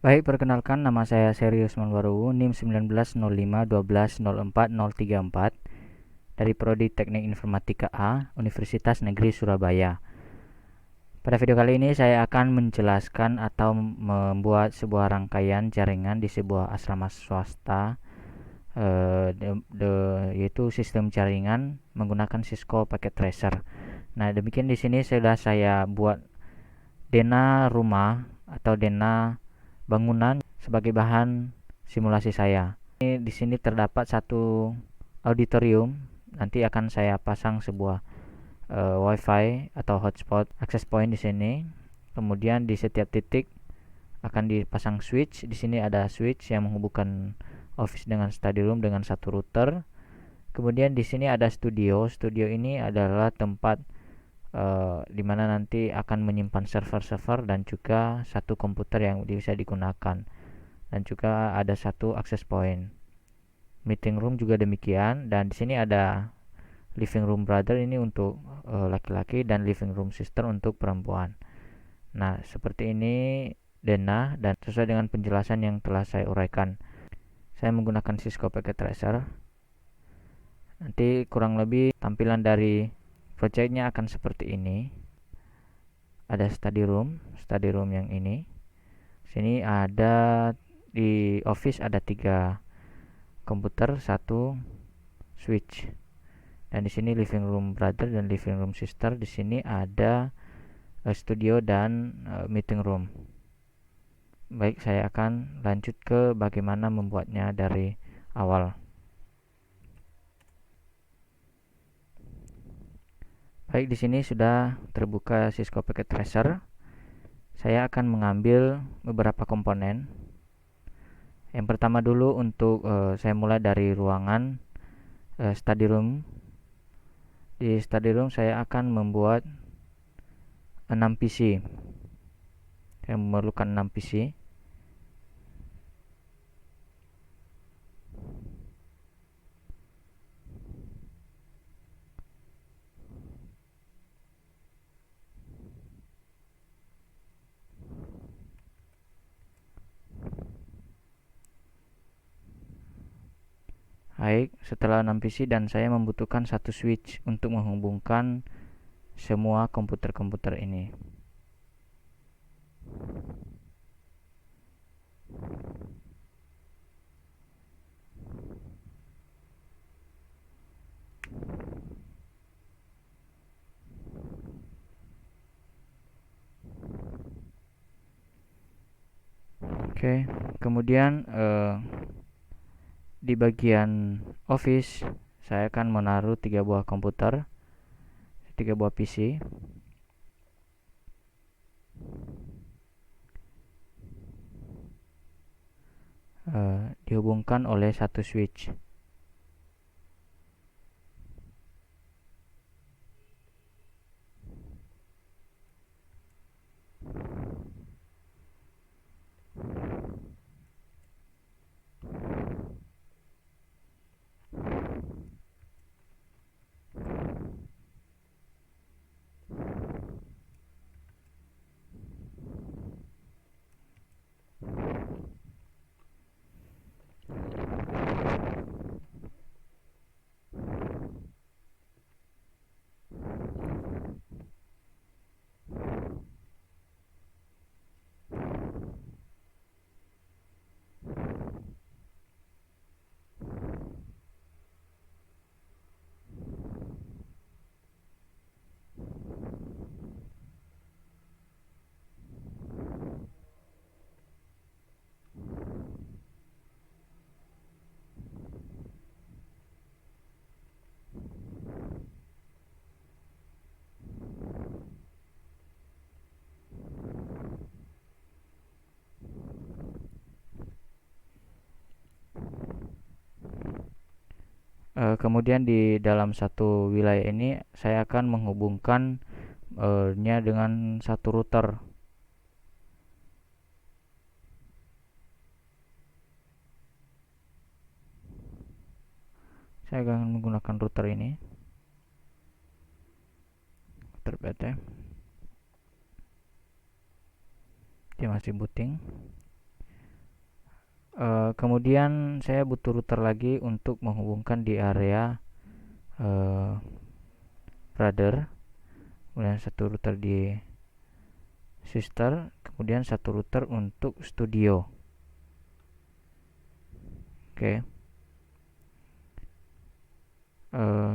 Baik, perkenalkan nama saya Serius Manwaru, NIM 1905 12 04 034 dari Prodi Teknik Informatika A, Universitas Negeri Surabaya. Pada video kali ini saya akan menjelaskan atau membuat sebuah rangkaian jaringan di sebuah asrama swasta, yaitu sistem jaringan menggunakan Cisco Packet Tracer. Nah, demikian di sini sudah saya buat Dena rumah atau Dena bangunan sebagai bahan simulasi saya. Di sini terdapat satu auditorium. Nanti akan saya pasang sebuah WiFi atau hotspot access point di sini. Kemudian di setiap titik akan dipasang switch. Di sini ada switch yang menghubungkan office dengan study room dengan satu router. Kemudian di sini ada studio. Studio ini adalah tempat di mana nanti akan menyimpan server-server dan juga satu komputer yang bisa digunakan, dan juga ada satu access point. Meeting room juga demikian, dan di sini ada living room brother ini untuk laki-laki dan living room sister untuk perempuan. Nah, seperti ini Dena, dan sesuai dengan penjelasan yang telah saya uraikan. Saya menggunakan Cisco Packet Tracer. Nanti kurang lebih tampilan dari projectnya akan seperti ini. Ada study room yang ini. Sini ada di office ada 3 komputer, satu switch. Dan di sini living room brother dan living room sister. Di sini ada studio dan meeting room. Baik, saya akan lanjut ke bagaimana membuatnya dari awal. Baik, di sini sudah terbuka Cisco Packet Tracer. Saya akan mengambil beberapa komponen. Yang pertama dulu untuk saya mulai dari ruangan study room. Di study room saya akan membuat 6 PC. Saya memerlukan 6 PC. Baik, setelah 6 PC dan saya membutuhkan satu switch untuk menghubungkan semua komputer-komputer ini. Oke, kemudian di bagian office saya akan menaruh 3 buah komputer, 3 buah PC. Dihubungkan oleh satu switch. Kemudian di dalam satu wilayah ini saya akan menghubungkan nya dengan satu router. Saya akan menggunakan router ini, router PT. Dia masih booting. Kemudian saya butuh router lagi untuk menghubungkan di area uh, brother, kemudian satu router di sister, kemudian satu router untuk studio. Oke.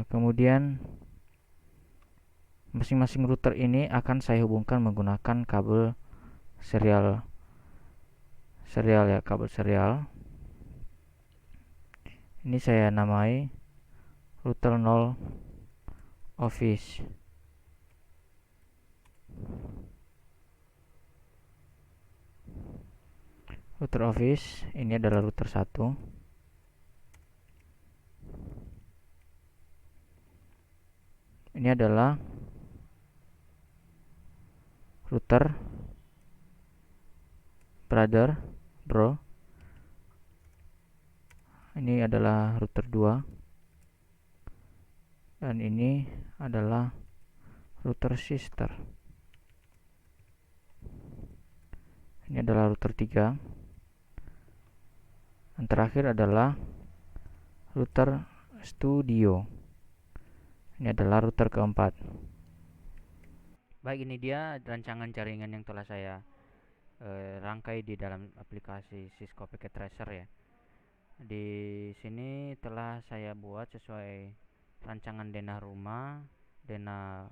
Kemudian masing-masing router ini akan saya hubungkan menggunakan kabel serial ya, kabel serial. Ini saya namai router 0 office. Router office ini adalah router 1. Ini adalah router bro. Ini adalah router 2. Dan ini adalah router sister. Ini adalah router 3. Dan terakhir adalah router studio. Ini adalah router keempat. Baik, ini dia rancangan jaringan yang telah saya rangkai di dalam aplikasi Cisco Packet Tracer ya. Di sini telah saya buat sesuai rancangan denah rumah, denah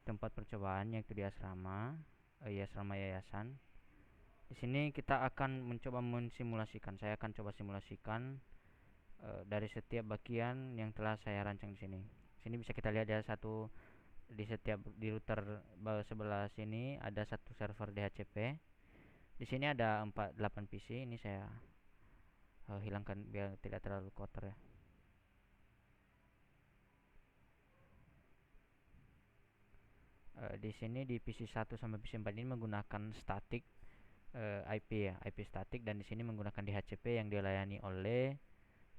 tempat percobaan, yaitu di asrama yayasan. Di sini kita akan mencoba mensimulasikan. Saya akan coba simulasikan dari setiap bagian yang telah saya rancang di sini. Sini bisa kita lihat ada satu di router sebelah sini ada satu server DHCP. Di sini ada 8 PC. Ini saya hilangkan biar tidak terlalu kotor ya. Di sini di PC 1 sampai PC 4 ini menggunakan static IP ya, IP static, dan di sini menggunakan DHCP yang dilayani oleh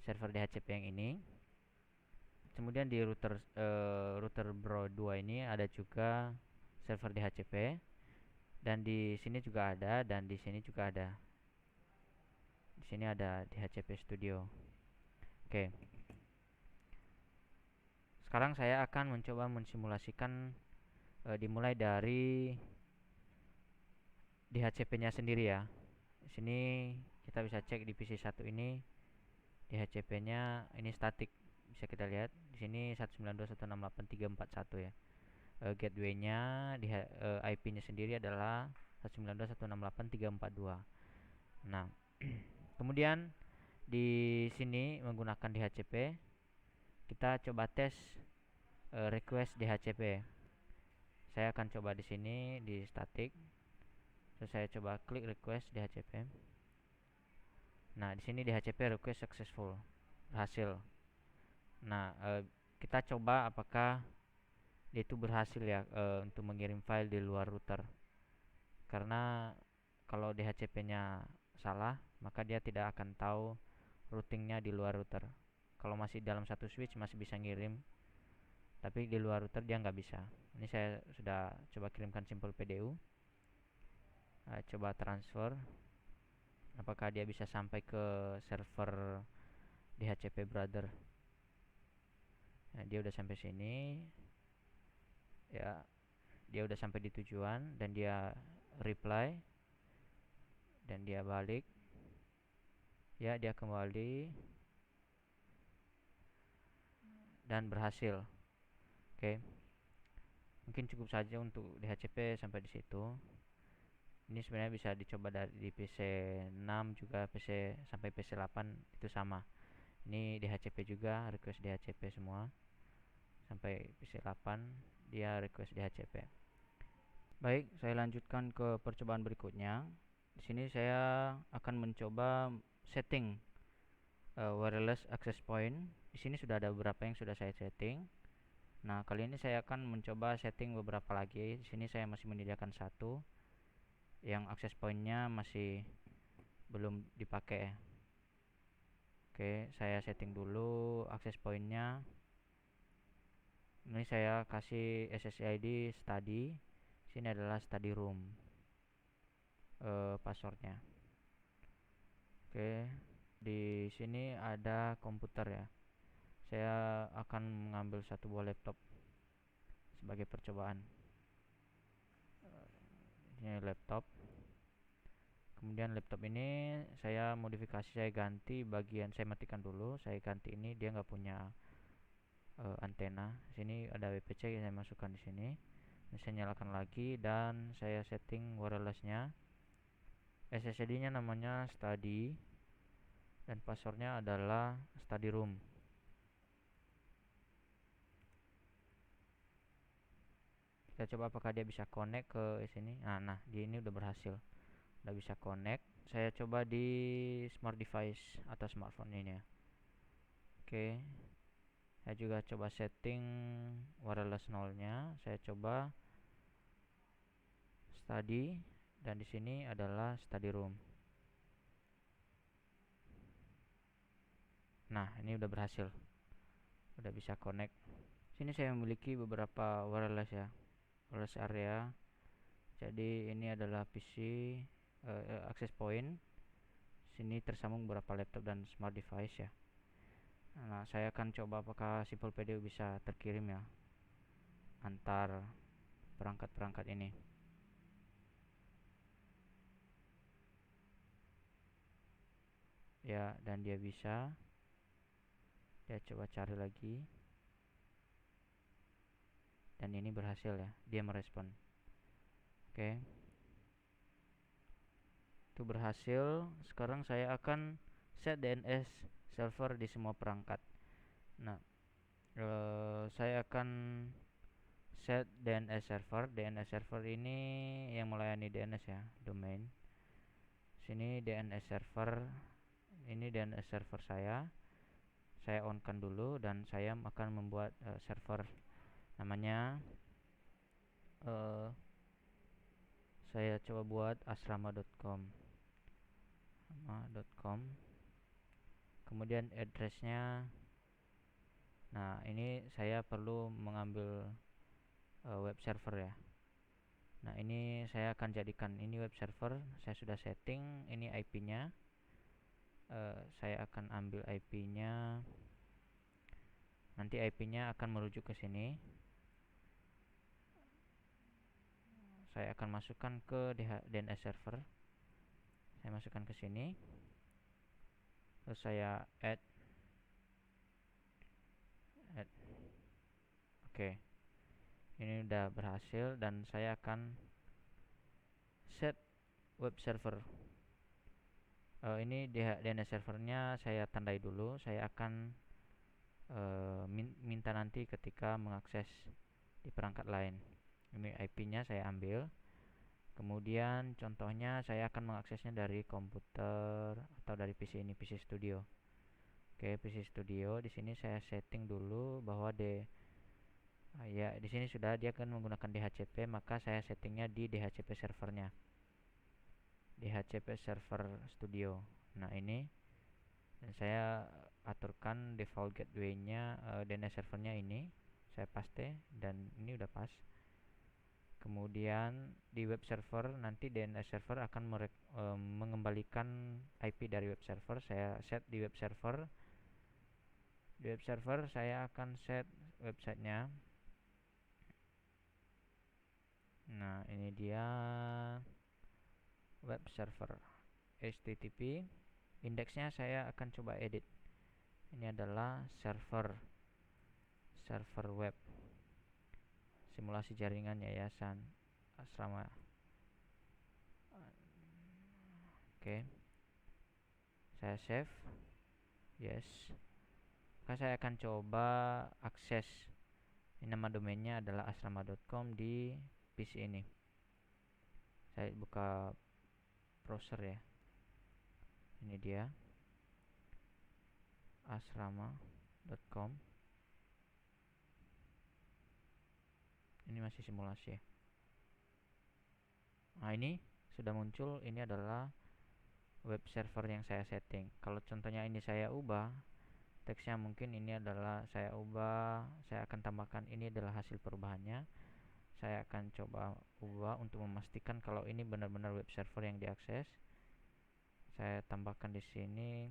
server DHCP yang ini. Kemudian di router Bro 2 ini ada juga server DHCP, dan di sini juga ada, dan di sini juga ada. Di sini ada DHCP Studio. Oke. Sekarang saya akan mencoba mensimulasikan dimulai dari DHCP-nya sendiri ya. Di sini kita bisa cek di PC 1 ini DHCP-nya ini statik. Bisa kita lihat di sini 192.168.341 ya. Gateway-nya di IP-nya sendiri adalah 192.168.342. Nah, kemudian di sini menggunakan DHCP kita coba tes request DHCP. Saya akan coba di sini di static. Terus saya coba klik request DHCP. Nah, di sini DHCP request successful, berhasil. Nah, kita coba apakah dia itu berhasil ya untuk mengirim file di luar router. Karena kalau DHCP-nya salah, maka dia tidak akan tahu routingnya di luar router. Kalau masih dalam satu switch masih bisa ngirim, tapi di luar router dia nggak bisa. Ini saya sudah coba kirimkan simple PDU. Coba transfer, apakah dia bisa sampai ke server DHCP brother. Nah, dia udah sampai sini ya, dia udah sampai di tujuan, dan dia reply, dan dia balik ya, dia kembali dan berhasil. Oke. Mungkin cukup saja untuk DHCP sampai di situ. Ini sebenarnya bisa dicoba di PC 6 juga, PC sampai PC 8 itu sama. Ini DHCP juga, request DHCP semua. Sampai PC 8 dia request DHCP. Baik, saya lanjutkan ke percobaan berikutnya. Di sini saya akan mencoba setting wireless access point. Di sini sudah ada beberapa yang sudah saya setting. Nah, kali ini saya akan mencoba setting beberapa lagi. Di sini saya masih menyediakan satu yang access pointnya masih belum dipakai. Oke, saya setting dulu access pointnya. Ini saya kasih SSID study. Sini adalah study room passwordnya. Oke, di sini ada komputer ya. Saya akan mengambil satu buah laptop sebagai percobaan. Ini laptop. Kemudian laptop ini saya modifikasi, saya ganti bagian, saya matikan dulu, saya ganti ini dia nggak punya antena. Sini ada WPC yang saya masukkan di sini. Saya nyalakan lagi dan saya setting wirelessnya. SSD-nya namanya study dan passwordnya adalah study room. Kita coba apakah dia bisa connect ke sini. Nah, dia ini udah berhasil, udah bisa connect. Saya coba di smart device atau smartphone ini ya. Oke, saya juga coba setting wireless nolnya. Saya coba study dan di sini adalah study room. Nah, ini udah berhasil, udah bisa connect. Sini saya memiliki beberapa wireless ya, wireless area. Jadi ini adalah PC access point. Sini tersambung beberapa laptop dan smart device ya. Nah, saya akan coba apakah Simple PDU bisa terkirim ya antar perangkat-perangkat ini. Ya, dan dia bisa. Dia coba cari lagi. Dan ini berhasil ya, dia merespon. Oke. Itu berhasil. Sekarang saya akan set DNS server di semua perangkat. Nah, saya akan set DNS server. DNS server ini yang melayani DNS ya, domain. Sini DNS server. Ini DNS server saya. Saya on kan dulu dan saya akan membuat server namanya. Saya coba buat asrama.com. Kemudian addressnya. Nah, ini saya perlu mengambil web server ya. Nah, ini saya akan jadikan ini web server. Saya sudah setting ini IP-nya. Saya akan ambil IP-nya. Nanti IP-nya akan merujuk ke sini. Saya akan masukkan ke DNS server. Saya masukkan ke sini. Terus saya add. Oke. Ini udah berhasil dan saya akan set web server. Ini DNS servernya saya tandai dulu. Saya akan minta nanti ketika mengakses di perangkat lain. Ini IP-nya saya ambil. Kemudian contohnya saya akan mengaksesnya dari komputer atau dari PC ini, PC Studio. Oke, PC Studio. Di sini saya setting dulu bahwa ya di sini sudah dia akan menggunakan DHCP, maka saya settingnya di DHCP servernya. DHCP server Studio. Nah, ini dan saya aturkan default gateway-nya, DNS servernya ini. Saya paste dan ini udah pas. Kemudian di web server nanti DNS server akan mengembalikan IP dari web server. Saya set di web server. Di web server saya akan set websitenya. Nah, ini dia web server HTTP. Indeksnya saya akan coba edit. Ini adalah server web simulasi jaringan yayasan asrama. Oke, saya save. Yes. Maka saya akan coba akses. Ini nama domainnya adalah asrama.com di PC ini. Saya buka browser ya. Ini dia asrama.com. Ini masih simulasi ya. Nah, ini sudah muncul. Ini adalah web server yang saya setting. Kalau contohnya ini saya ubah, teksnya mungkin ini adalah saya ubah. Saya akan tambahkan ini adalah hasil perubahannya. Saya akan coba ubah untuk memastikan kalau ini benar-benar web server yang diakses. Saya tambahkan di sini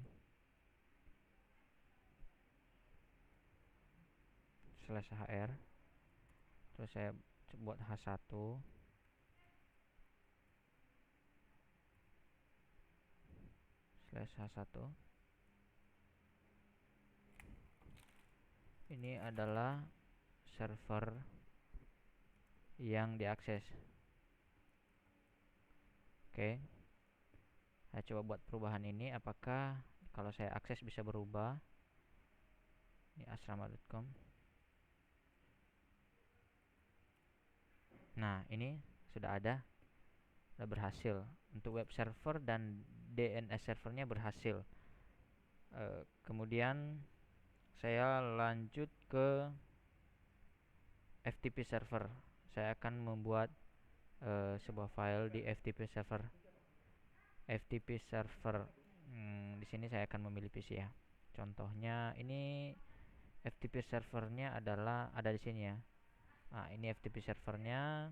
/hr, terus saya buat h1 /h1. Ini adalah server yang diakses. Oke, saya coba buat perubahan ini. Apakah kalau saya akses bisa berubah? Ini asrama.com. Nah, ini sudah ada, sudah berhasil. Untuk web server dan DNS servernya berhasil. Kemudian saya lanjut ke FTP server. Saya akan membuat sebuah file di FTP server. FTP server. Di sini saya akan memilih PC ya. Contohnya ini FTP servernya adalah ada di sini ya. Nah, ini FTP servernya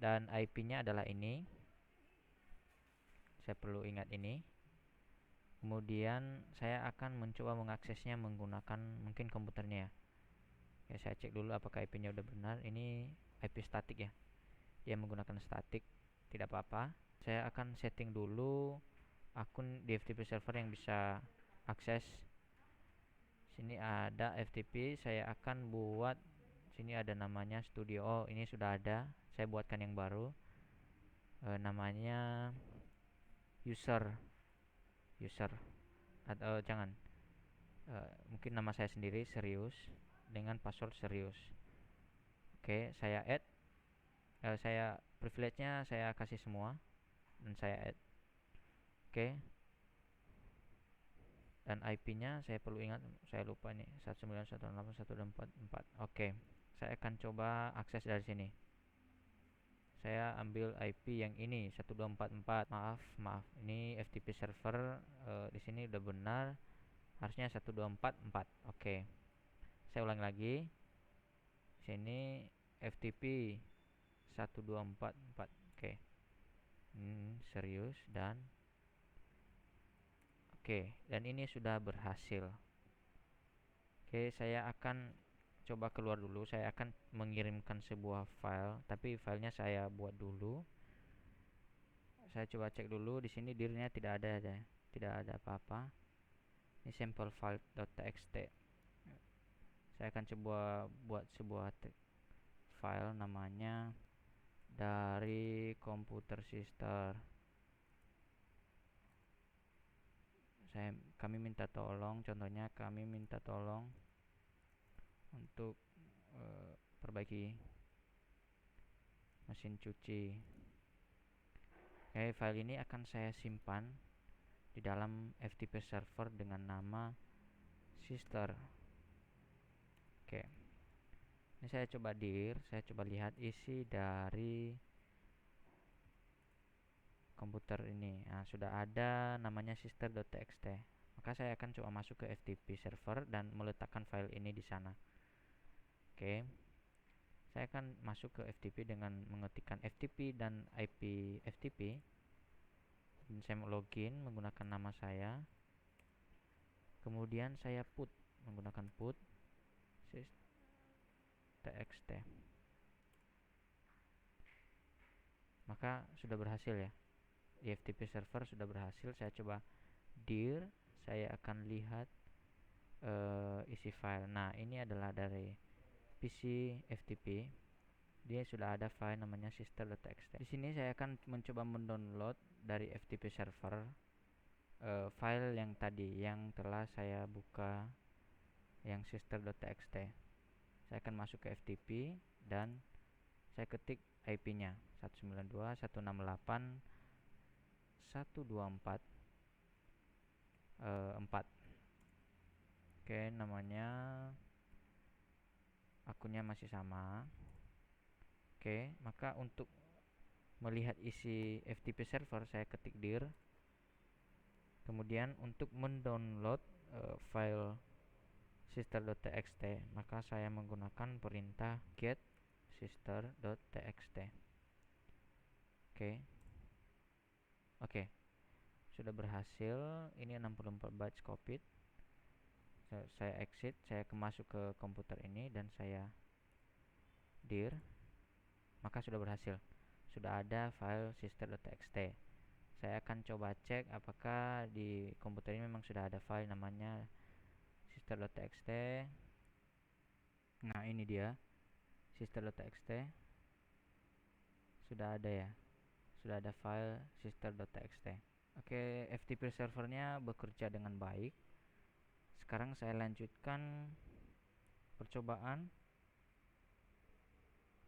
dan IP-nya adalah ini. Saya perlu ingat ini. Kemudian saya akan mencoba mengaksesnya menggunakan mungkin komputernya ya. Ya, saya cek dulu apakah IP-nya udah benar. Ini IP statik ya. Dia menggunakan statik, tidak apa-apa. Saya akan setting dulu akun di FTP server yang bisa akses. Sini ada FTP, saya akan buat, sini ada namanya studio. Oh, ini sudah ada. Saya buatkan yang baru. Namanya user atau jangan. Mungkin nama saya sendiri serius dengan password serius. Oke, saya add. Saya privilege-nya saya kasih semua dan saya add. Oke. Dan IP-nya saya perlu ingat, saya lupa nih, 191.168.124. Oke. Saya akan coba akses dari sini. Saya ambil IP yang ini 1244. Maaf. Ini FTP server di sini udah benar. Harusnya 1244. Oke. Saya ulang lagi. Sini FTP 1244. Oke. Serius dan oke, dan ini sudah berhasil. Oke, saya akan coba keluar dulu. Saya akan mengirimkan sebuah file, tapi filenya saya buat dulu. Saya coba cek dulu di sini dirnya tidak ada apa-apa. Ini sample file.txt. Saya akan coba buat sebuah file namanya dari komputer sister. Kami minta tolong, contohnya kami minta tolong untuk perbaiki mesin cuci. Oke, file ini akan saya simpan di dalam FTP server dengan nama sister. Oke, ini saya coba saya coba lihat isi dari komputer ini. Nah, sudah ada namanya sister.txt. Maka saya akan coba masuk ke FTP server dan meletakkan file ini di sana. Oke. Saya akan masuk ke FTP dengan mengetikkan FTP dan IP FTP. Dan saya login menggunakan nama saya. Kemudian saya menggunakan put txt. Maka sudah berhasil ya. Di FTP server sudah berhasil. Saya coba dir, saya akan lihat isi file. Nah, ini adalah dari PC FTP. Dia sudah ada file namanya sister.txt. Di sini saya akan mencoba mendownload dari FTP server file yang tadi yang telah saya buka, yang sister.txt. Saya akan masuk ke FTP dan saya ketik IP-nya 192.168.124. Oke, namanya akunnya masih sama. Oke, maka untuk melihat isi FTP server saya ketik dir. Kemudian untuk mendownload file sister.txt, maka saya menggunakan perintah get sister.txt. Oke, sudah berhasil. Ini 64 bytes copied. Saya exit, saya masuk ke komputer ini dan saya dir, maka sudah berhasil. Sudah ada file sister.txt. Saya akan coba cek apakah di komputer ini memang sudah ada file namanya sister.txt. Nah, ini dia sister.txt. Sudah ada ya. Sudah ada file sister.txt. Oke, FTP servernya bekerja dengan baik. Sekarang saya lanjutkan percobaan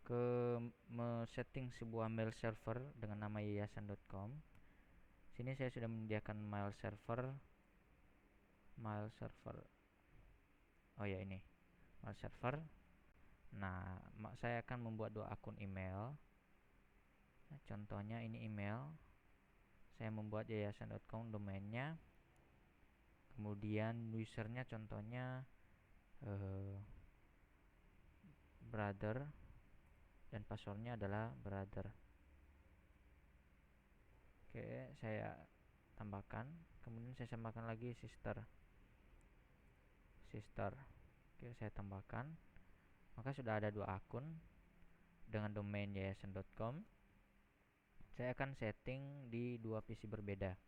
ke setting sebuah mail server dengan nama yayasan.com. Sini saya sudah menyediakan mail server. Oh ya, ini mail server. Nah, saya akan membuat 2 akun email. Nah, contohnya ini email. Saya membuat yayasan.com domainnya. Kemudian usernya contohnya brother dan passwordnya adalah brother. Oke, saya tambahkan. Kemudian saya tambahkan lagi sister. Oke, saya tambahkan. Maka sudah ada 2 akun dengan domain yayasan.com. Saya akan setting di 2 PC berbeda.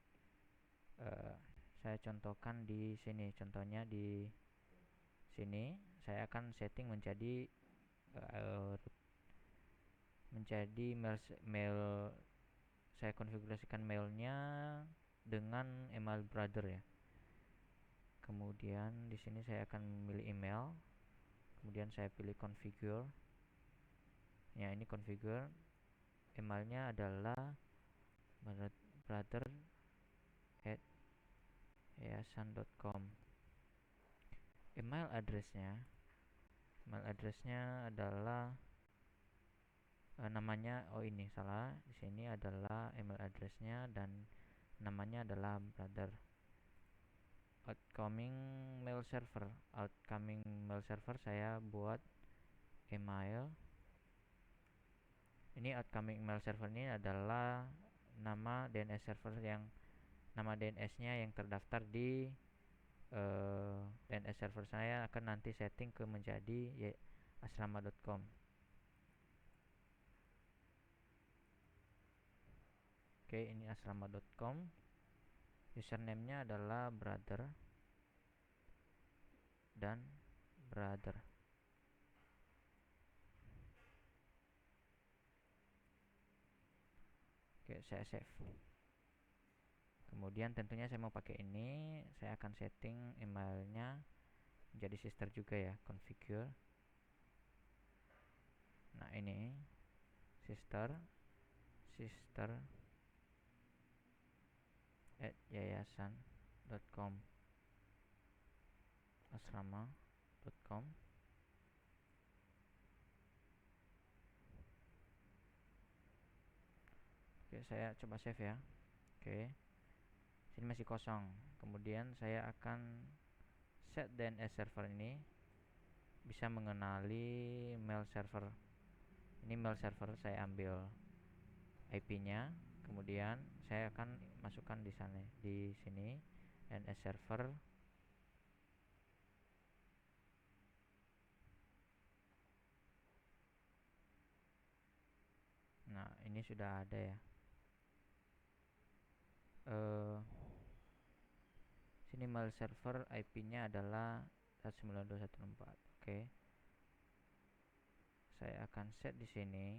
Saya contohkan di sini. Contohnya di sini saya akan setting menjadi mail. Saya konfigurasikan mailnya dengan email brother ya. Kemudian di sini saya akan memilih email. Kemudian saya pilih configure. Ya, ini configure. Emailnya adalah brother@yayasan.com. Email addressnya adalah namanya, ini salah. Di sini adalah email addressnya dan namanya adalah brother. Outcoming mail server saya buat email. Ini outcoming mail server ini adalah nama DNS nya yang terdaftar di DNS server saya. Akan nanti setting ke menjadi asrama.com. Oke, ini asrama.com. Username-nya adalah brother dan brother. Oke, saya save. Kemudian tentunya saya mau pakai ini. Saya akan setting emailnya menjadi sister juga ya, configure. Nah, ini sister @yayasan.com, asrama.com. Oke, saya coba save ya. Oke, sini masih kosong. Kemudian saya akan set DNS server ini bisa mengenali mail server. Ini mail server, saya ambil IP-nya. Kemudian saya akan masukkan di sini DNS server. Nah, ini sudah ada ya. Sini mail server IP-nya adalah 192.164. Oke. Saya akan set di sini.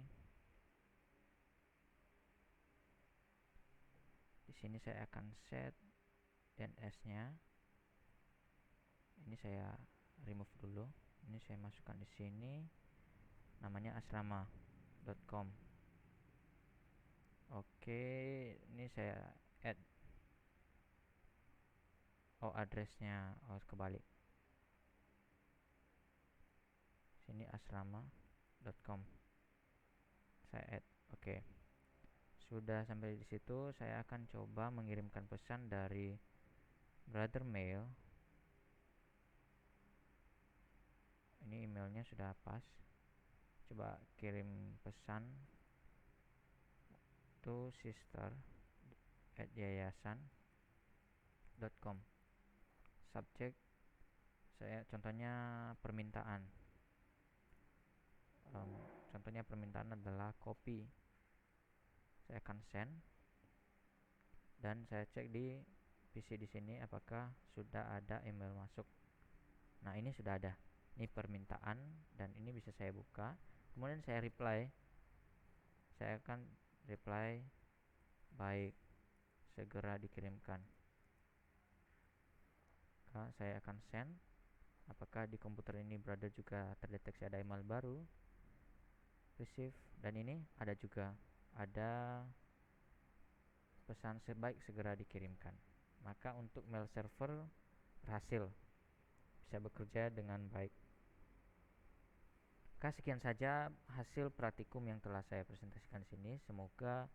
Di sini saya akan set DNS-nya. Ini saya remove dulu. Ini saya masukkan di sini. Namanya asrama.com. Oke, ini saya add. Addressnya kebalik. Sini asrama.com. Saya add. Oke. Sudah sampai di situ, saya akan coba mengirimkan pesan dari brother mail. Ini emailnya sudah pas. Coba kirim pesan to sister @yayasan. pratikum.com. Subjek saya contohnya permintaan. Contohnya permintaan adalah kopi. Saya akan send dan saya cek di PC di sini apakah sudah ada email masuk. Nah, ini sudah ada. Ini permintaan dan ini bisa saya buka. Kemudian saya reply. Saya akan reply baik, segera dikirimkan. Saya akan send. Apakah di komputer ini berada juga terdeteksi ada email baru? Receive, dan ini ada juga ada pesan sebaik segera dikirimkan. Maka untuk mail server berhasil, bisa bekerja dengan baik. Sekian saja hasil praktikum yang telah saya presentasikan di sini. Semoga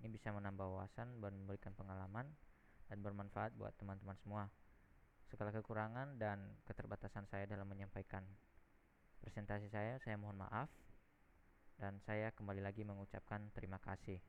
ini bisa menambah wawasan dan memberikan pengalaman dan bermanfaat buat teman-teman semua. Segala kekurangan dan keterbatasan saya dalam menyampaikan presentasi saya mohon maaf, dan saya kembali lagi mengucapkan terima kasih.